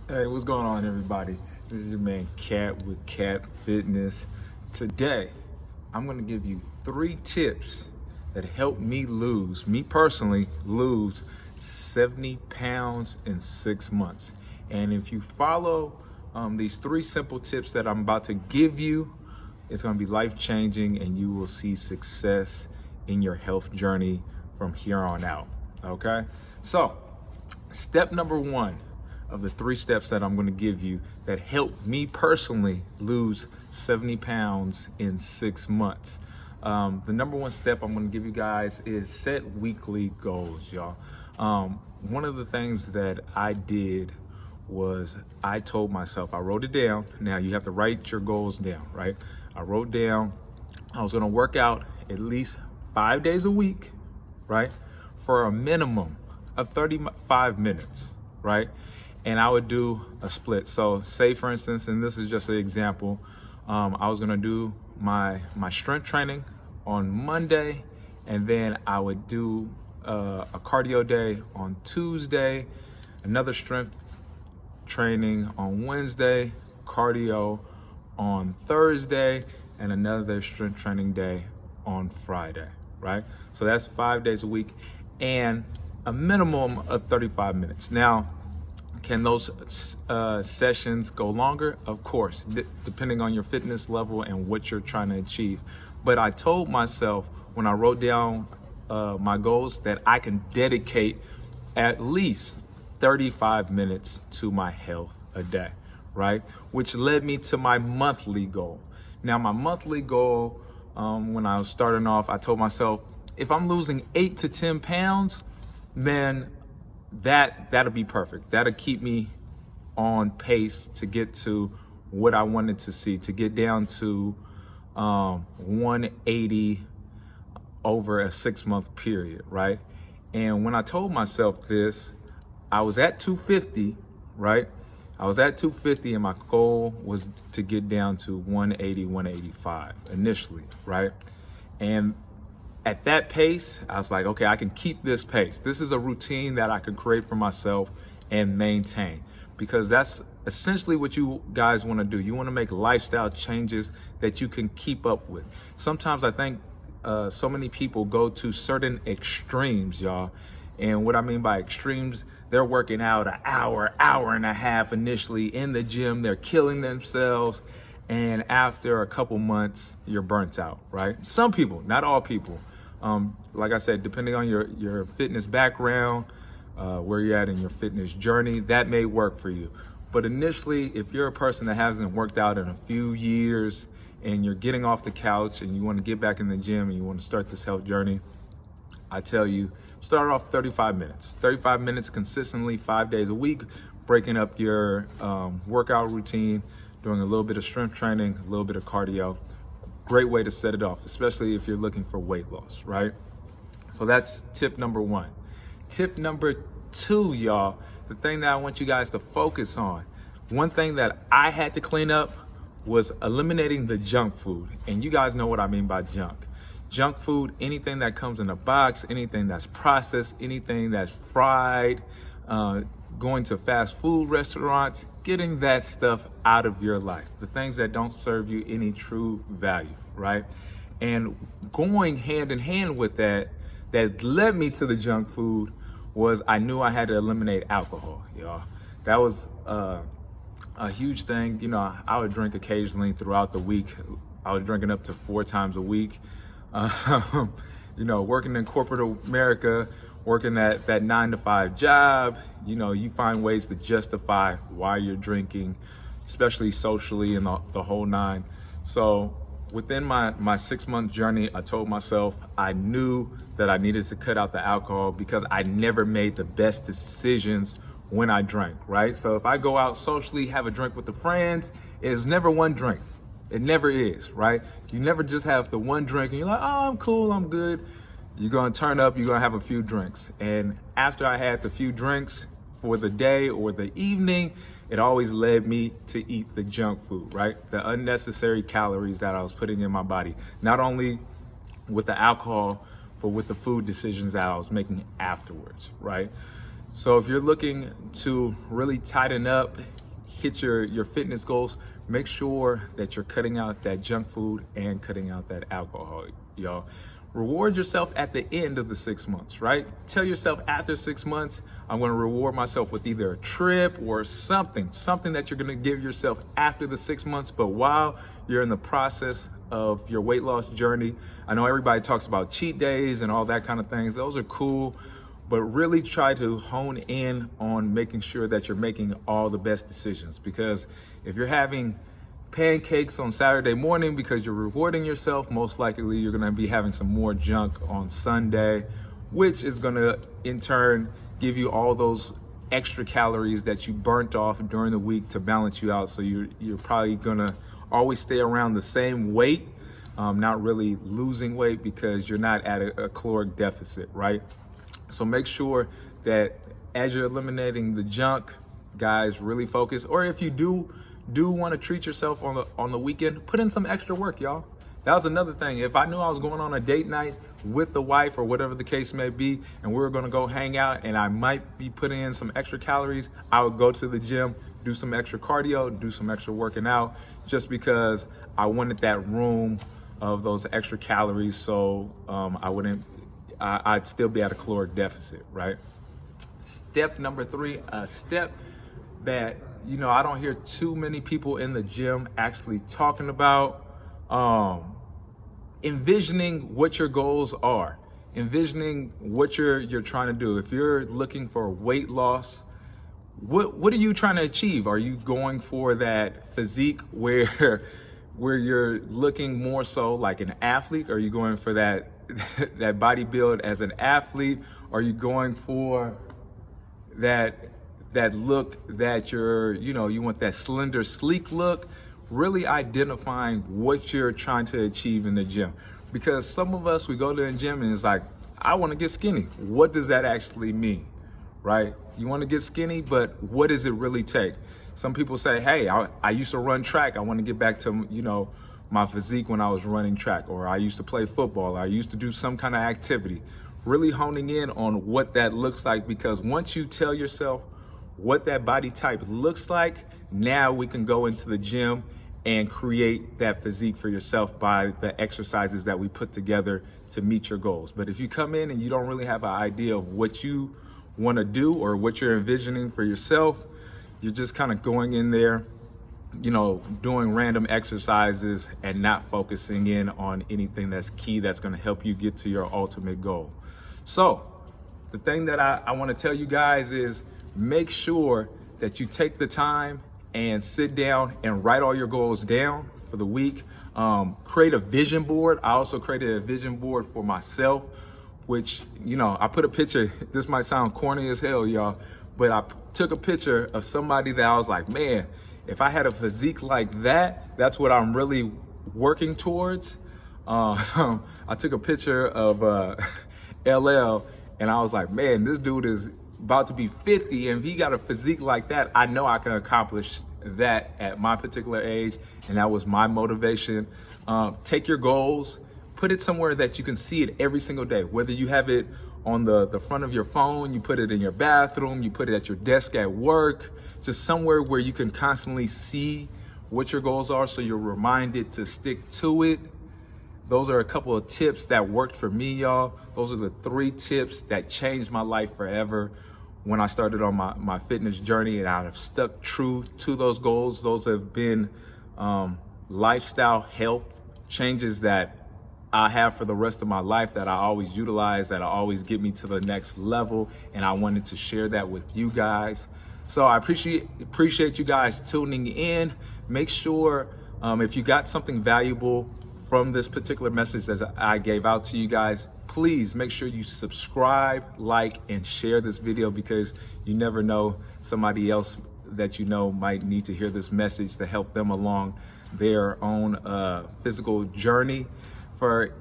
Hey, what's going on, everybody? This is your man Cat with Cat Fitness. Today, I'm going to give you 3 tips that help me personally, lose 70 pounds in 6 months. And if you follow these 3 simple tips that I'm about to give you, it's going to be life changing and you will see success in your health journey from here on out. Okay? So, step number 1 of the 3 steps that I'm going to give you that helped me personally lose 70 pounds in 6 months. The number 1 step I'm going to give you guys is set weekly goals, y'all. One of the things that I did was I told myself, I wrote it down. Now you have to write your goals down, right? I wrote down I was going to work out at least 5 days a week, right? For a minimum of 35 minutes, right? And I would do a split. So say for instance, and this is just an example, I was gonna do my strength training on Monday, and then I would do a cardio day on Tuesday, another strength training on Wednesday, cardio on Thursday, and another strength training day on Friday, right? So that's 5 days a week and a minimum of 35 minutes. Now, can those sessions go longer? Of course, depending on your fitness level and what you're trying to achieve. But I told myself when I wrote down my goals that I can dedicate at least 35 minutes to my health a day, right? Which led me to my monthly goal. Now, my monthly goal, when I was starting off, I told myself, if I'm losing 8 to 10 pounds, then that'll be perfect. That'll keep me on pace to get to what I wanted to see, to get down to 180 over a 6-month period, right? And when I told myself this, I was at 250, right? I was at 250 and my goal was to get down to 180, 185 initially, right? And at that pace, I was like, okay, I can keep this pace. This is a routine that I can create for myself and maintain, because that's essentially what you guys want to do. You want to make lifestyle changes that you can keep up with. Sometimes I think so many people go to certain extremes, y'all. And what I mean by extremes, they're working out an hour and a half initially in the gym. They're killing themselves. And after a couple months, you're burnt out, right? Some people, not all people. Like I said, depending on your fitness background, where you're at in your fitness journey, that may work for you. But initially, if you're a person that hasn't worked out in a few years and you're getting off the couch and you want to get back in the gym and you want to start this health journey, I tell you, start off 35 minutes. 35 minutes consistently, 5 days a week, breaking up your workout routine, doing a little bit of strength training, a little bit of cardio. Great way to set it off, especially if you're looking for weight loss, right? So that's tip number 1. Tip number 2, y'all, the thing that I want you guys to focus on. One thing that I had to clean up was eliminating the junk food. And you guys know what I mean by junk. Junk food, anything that comes in a box, anything that's processed, anything that's fried, going to fast food restaurants, getting that stuff out of your life. The things that don't serve you any true value, right? And going hand in hand with that led me to the junk food was I knew I had to eliminate alcohol, y'all. That was a huge thing. You know, I would drink occasionally throughout the week. I was drinking up to 4 times a week. You know, working in corporate America, working that 9-to-5 job, you know, you find ways to justify why you're drinking, especially socially and the whole 9. So within my 6-month journey, I told myself I knew that I needed to cut out the alcohol because I never made the best decisions when I drank, right? So if I go out socially, have a drink with the friends, it's never one drink. It never is, right? You never just have the one drink and you're like, oh, I'm cool, I'm good. You're gonna turn up, you're gonna have a few drinks. And after I had the few drinks for the day or the evening, it always led me to eat the junk food, right? The unnecessary calories that I was putting in my body, not only with the alcohol, but with the food decisions that I was making afterwards, right? So if you're looking to really tighten up, hit your fitness goals, make sure that you're cutting out that junk food and cutting out that alcohol, y'all. Reward yourself at the end of the 6 months, right? Tell yourself after 6 months, I'm gonna reward myself with either a trip or something that you're gonna give yourself after the 6 months. But while you're in the process of your weight loss journey, I know everybody talks about cheat days and all that kind of things. Those are cool, but really try to hone in on making sure that you're making all the best decisions. Because if you're having pancakes on Saturday morning because you're rewarding yourself, most likely you're gonna be having some more junk on Sunday, which is gonna in turn give you all those extra calories that you burnt off during the week to balance you out. So you're probably gonna always stay around the same weight, not really losing weight because you're not at a caloric deficit, right? So make sure that as you're eliminating the junk, guys, really focus. Or if you do want to treat yourself on the weekend, put in some extra work, y'all. That was another thing. If I knew I was going on a date night with the wife or whatever the case may be, and we were going to go hang out and I might be putting in some extra calories, I would go to the gym, do some extra cardio, do some extra working out, just because I wanted that room of those extra calories. So I'd still be at a caloric deficit, right? Step number 3, a step that, I don't hear too many people in the gym actually talking about, envisioning what your goals are, envisioning what you're trying to do. If you're looking for weight loss, what are you trying to achieve? Are you going for that physique where you're looking more so like an athlete? Are you going for that that body build as an athlete? Are you going for that look that you want that slender, sleek look? Really identifying what you're trying to achieve in the gym. Because some of us, we go to the gym and it's like, I want to get skinny. What does that actually mean, right? You want to get skinny, but what does it really take? Some people say, hey, I used to run track. I want to get back to, my physique when I was running track, or I used to play football, or I used to do some kind of activity. Really honing in on what that looks like, because once you tell yourself what that body type looks like, now we can go into the gym and create that physique for yourself by the exercises that we put together to meet your goals. But if you come in and you don't really have an idea of what you want to do or what you're envisioning for yourself, you're just kind of going in there, doing random exercises and not focusing in on anything that's key that's going to help you get to your ultimate goal. So the thing that I want to tell you guys is make sure that you take the time and sit down and write all your goals down for the week. Create a vision board. I also created a vision board for myself, which, I put a picture. This might sound corny as hell, y'all, but I took a picture of somebody that I was like, man, if I had a physique like that, that's what I'm really working towards. I took a picture of LL and I was like, man, this dude is about to be 50, and if he got a physique like that, I know I can accomplish that at my particular age, and that was my motivation. Take your goals, put it somewhere that you can see it every single day, whether you have it on the front of your phone, you put it in your bathroom, you put it at your desk at work, just somewhere where you can constantly see what your goals are so you're reminded to stick to it. Those are a couple of tips that worked for me, y'all. Those are the 3 tips that changed my life forever when I started on my fitness journey, and I've stuck true to those goals. Those have been lifestyle health changes that I have for the rest of my life, that I always utilize, that always get me to the next level, and I wanted to share that with you guys. So I appreciate you guys tuning in. Make sure if you got something valuable from this particular message that I gave out to you guys, please make sure you subscribe, like, and share this video, because you never know, somebody else that might need to hear this message to help them along their own physical journey. For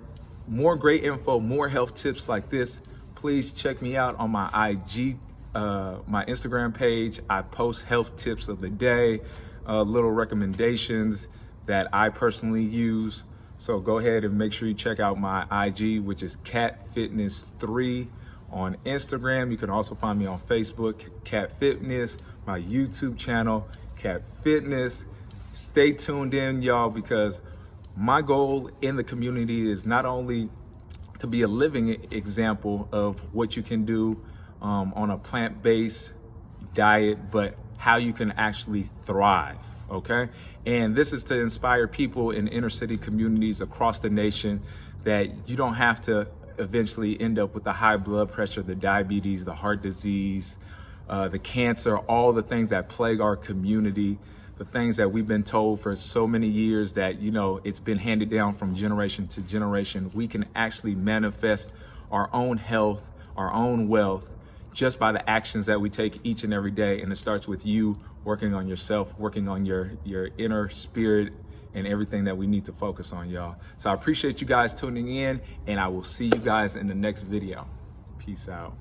more great info, more health tips like this, please check me out on my IG, my Instagram page. I post health tips of the day, little recommendations that I personally use. So go ahead and make sure you check out my IG, which is catfitness3 on Instagram. You can also find me on Facebook, Cat Fitness, my YouTube channel, Cat Fitness. Stay tuned in, y'all, because my goal in the community is not only to be a living example of what you can do on a plant-based diet, but how you can actually thrive, okay? And this is to inspire people in inner city communities across the nation that you don't have to eventually end up with the high blood pressure, the diabetes, the heart disease, the cancer, all the things that plague our community, the things that we've been told for so many years that, you know, it's been handed down from generation to generation. We can actually manifest our own health, our own wealth, just by the actions that we take each and every day. And it starts with you working on yourself, working on your inner spirit and everything that we need to focus on, y'all. So I appreciate you guys tuning in, and I will see you guys in the next video. Peace out.